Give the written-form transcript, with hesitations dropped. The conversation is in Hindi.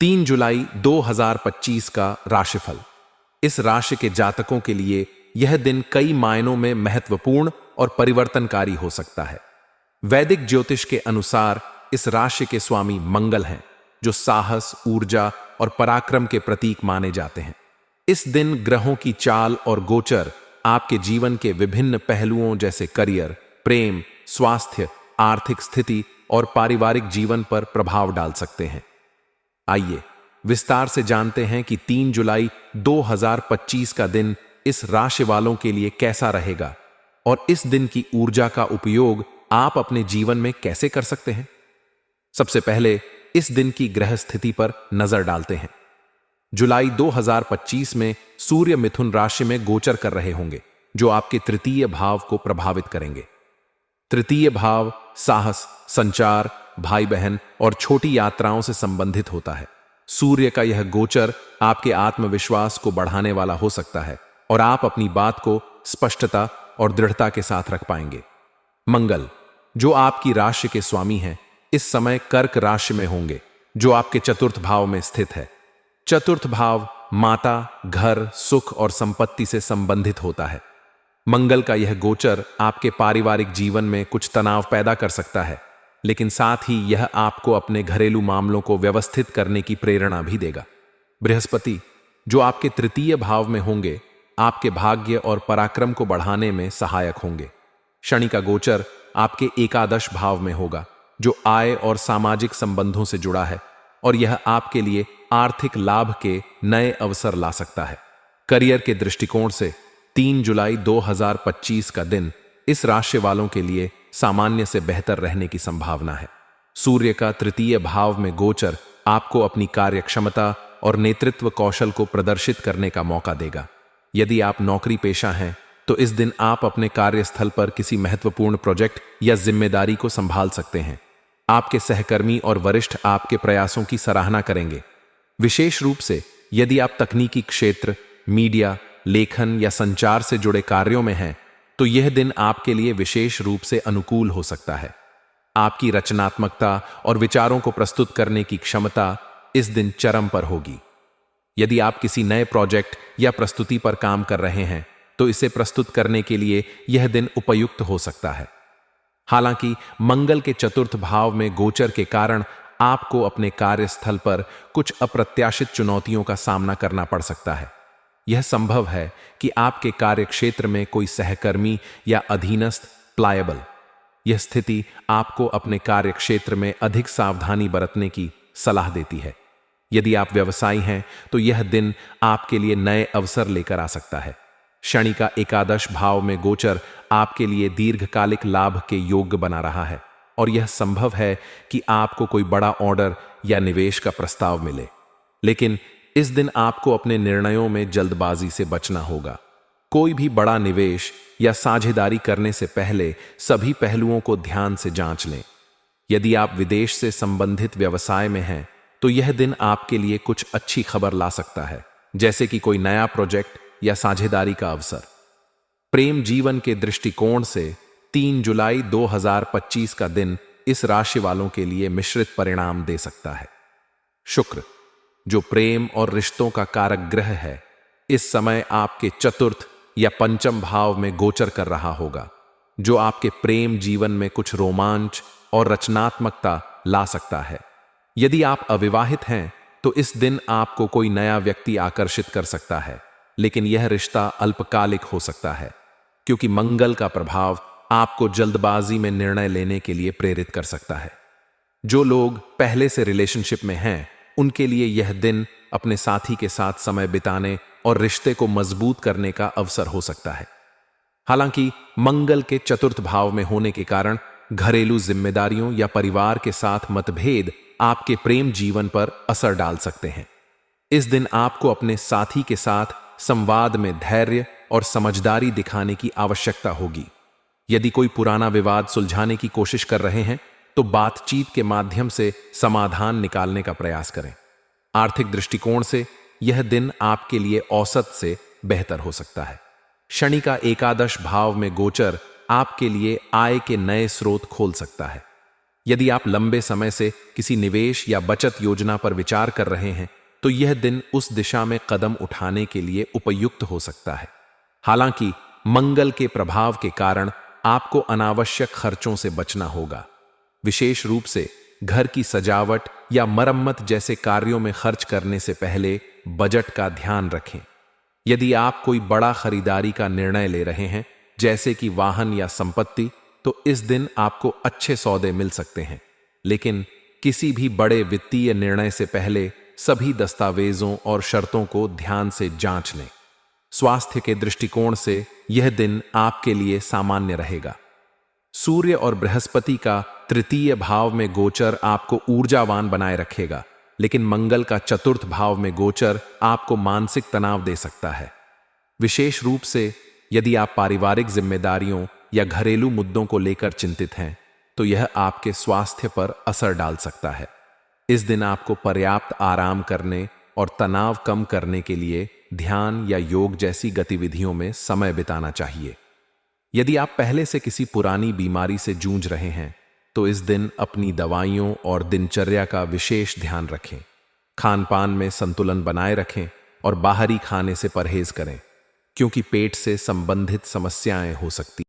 3 जुलाई 2025 का राशिफल। इस राशि के जातकों के लिए यह दिन कई मायनों में महत्वपूर्ण और परिवर्तनकारी हो सकता है। वैदिक ज्योतिष के अनुसार इस राशि के स्वामी मंगल हैं, जो साहस, ऊर्जा और पराक्रम के प्रतीक माने जाते हैं। इस दिन ग्रहों की चाल और गोचर आपके जीवन के विभिन्न पहलुओं जैसे करियर, प्रेम, स्वास्थ्य, आर्थिक स्थिति और पारिवारिक जीवन पर प्रभाव डाल सकते हैं। आइए विस्तार से जानते हैं कि 3 जुलाई 2025 का दिन इस राशि वालों के लिए कैसा रहेगा और इस दिन की ऊर्जा का उपयोग आप अपने जीवन में कैसे कर सकते हैं। सबसे पहले इस दिन की ग्रह स्थिति पर नजर डालते हैं। जुलाई 2025 में सूर्य मिथुन राशि में गोचर कर रहे होंगे, जो आपके तृतीय भाव को प्रभावित करेंगे। तृतीय भाव साहस, संचार, भाई बहन और छोटी यात्राओं से संबंधित होता है। सूर्य का यह गोचर आपके आत्मविश्वास को बढ़ाने वाला हो सकता है और आप अपनी बात को स्पष्टता और दृढ़ता के साथ रख पाएंगे। मंगल, जो आपकी राशि के स्वामी हैं, इस समय कर्क राशि में होंगे, जो आपके चतुर्थ भाव में स्थित है। चतुर्थ भाव माता, घर, सुख और संपत्ति से संबंधित होता है। मंगल का यह गोचर आपके पारिवारिक जीवन में कुछ तनाव पैदा कर सकता है, लेकिन साथ ही यह आपको अपने घरेलू मामलों को व्यवस्थित करने की प्रेरणा भी देगा। बृहस्पति, जो आपके तृतीय भाव में होंगे, आपके भाग्य और पराक्रम को बढ़ाने में सहायक होंगे। शनि का गोचर आपके एकादश भाव में होगा, जो आय और सामाजिक संबंधों से जुड़ा है और यह आपके लिए आर्थिक लाभ के नए अवसर ला सकता है। करियर के दृष्टिकोण से 3 जुलाई 2025 का दिन इस राशि वालों के लिए सामान्य से बेहतर रहने की संभावना है। सूर्य का तृतीय भाव में गोचर आपको अपनी कार्यक्षमता और नेतृत्व कौशल को प्रदर्शित करने का मौका देगा। यदि आप नौकरी पेशा हैं, तो इस दिन आप अपने कार्यस्थल पर किसी महत्वपूर्ण प्रोजेक्ट या जिम्मेदारी को संभाल सकते हैं। आपके सहकर्मी और वरिष्ठ आपके प्रयासों की सराहना करेंगे। विशेष रूप से यदि आप तकनीकी क्षेत्र, मीडिया, लेखन या संचार से जुड़े कार्यों में हैं, तो यह दिन आपके लिए विशेष रूप से अनुकूल हो सकता है। आपकी रचनात्मकता और विचारों को प्रस्तुत करने की क्षमता इस दिन चरम पर होगी। यदि आप किसी नए प्रोजेक्ट या प्रस्तुति पर काम कर रहे हैं, तो इसे प्रस्तुत करने के लिए यह दिन उपयुक्त हो सकता है। हालांकि मंगल के चतुर्थ भाव में गोचर के कारण आपको अपने कार्यस्थल पर कुछ अप्रत्याशित चुनौतियों का सामना करना पड़ सकता है। यह संभव है कि आपके कार्यक्षेत्र में कोई सहकर्मी या अधीनस्थ प्लायबल। यह स्थिति आपको अपने कार्यक्षेत्र में अधिक सावधानी बरतने की सलाह देती है। यदि आप व्यवसायी हैं, तो यह दिन आपके लिए नए अवसर लेकर आ सकता है। शनि का एकादश भाव में गोचर आपके लिए दीर्घकालिक लाभ के योग्य बना रहा है और यह संभव है कि आपको कोई बड़ा ऑर्डर या निवेश का प्रस्ताव मिले। लेकिन इस दिन आपको अपने निर्णयों में जल्दबाजी से बचना होगा। कोई भी बड़ा निवेश या साझेदारी करने से पहले सभी पहलुओं को ध्यान से जांच लें। यदि आप विदेश से संबंधित व्यवसाय में हैं, तो यह दिन आपके लिए कुछ अच्छी खबर ला सकता है, जैसे कि कोई नया प्रोजेक्ट या साझेदारी का अवसर। प्रेम जीवन के दृष्टिकोण से 3 जुलाई 2025 का दिन इस राशि वालों के लिए मिश्रित परिणाम दे सकता है। शुक्र, जो प्रेम और रिश्तों का कारक ग्रह है, इस समय आपके चतुर्थ या पंचम भाव में गोचर कर रहा होगा, जो आपके प्रेम जीवन में कुछ रोमांच और रचनात्मकता ला सकता है। यदि आप अविवाहित हैं, तो इस दिन आपको कोई नया व्यक्ति आकर्षित कर सकता है, लेकिन यह रिश्ता अल्पकालिक हो सकता है, क्योंकि मंगल का प्रभाव आपको जल्दबाजी में निर्णय लेने के लिए प्रेरित कर सकता है। जो लोग पहले से रिलेशनशिप में हैं, उनके लिए यह दिन अपने साथी के साथ समय बिताने और रिश्ते को मजबूत करने का अवसर हो सकता है। हालांकि मंगल के चतुर्थ भाव में होने के कारण घरेलू जिम्मेदारियों या परिवार के साथ मतभेद आपके प्रेम जीवन पर असर डाल सकते हैं। इस दिन आपको अपने साथी के साथ संवाद में धैर्य और समझदारी दिखाने की आवश्यकता होगी। यदि कोई पुराना विवाद सुलझाने की कोशिश कर रहे हैं, तो बातचीत के माध्यम से समाधान निकालने का प्रयास करें। आर्थिक दृष्टिकोण से यह दिन आपके लिए औसत से बेहतर हो सकता है। शनि का एकादश भाव में गोचर आपके लिए आय के नए स्रोत खोल सकता है। यदि आप लंबे समय से किसी निवेश या बचत योजना पर विचार कर रहे हैं, तो यह दिन उस दिशा में कदम उठाने के लिए उपयुक्त हो सकता है। हालांकि मंगल के प्रभाव के कारण आपको अनावश्यक खर्चों से बचना होगा। विशेष रूप से घर की सजावट या मरम्मत जैसे कार्यों में खर्च करने से पहले बजट का ध्यान रखें। यदि आप कोई बड़ा खरीदारी का निर्णय ले रहे हैं, जैसे कि वाहन या संपत्ति, तो इस दिन आपको अच्छे सौदे मिल सकते हैं। लेकिन किसी भी बड़े वित्तीय निर्णय से पहले सभी दस्तावेजों और शर्तों को ध्यान से जांच लें। स्वास्थ्य के दृष्टिकोण से यह दिन आपके लिए सामान्य रहेगा। सूर्य और बृहस्पति का तृतीय भाव में गोचर आपको ऊर्जावान बनाए रखेगा, लेकिन मंगल का चतुर्थ भाव में गोचर आपको मानसिक तनाव दे सकता है। विशेष रूप से यदि आप पारिवारिक जिम्मेदारियों या घरेलू मुद्दों को लेकर चिंतित हैं, तो यह आपके स्वास्थ्य पर असर डाल सकता है। इस दिन आपको पर्याप्त आराम करने और तनाव कम करने के लिए ध्यान या योग जैसी गतिविधियों में समय बिताना चाहिए। यदि आप पहले से किसी पुरानी बीमारी से जूझ रहे हैं, तो इस दिन अपनी दवाइयों और दिनचर्या का विशेष ध्यान रखें। खान पान में संतुलन बनाए रखें और बाहरी खाने से परहेज करें, क्योंकि पेट से संबंधित समस्याएं हो सकती हैं।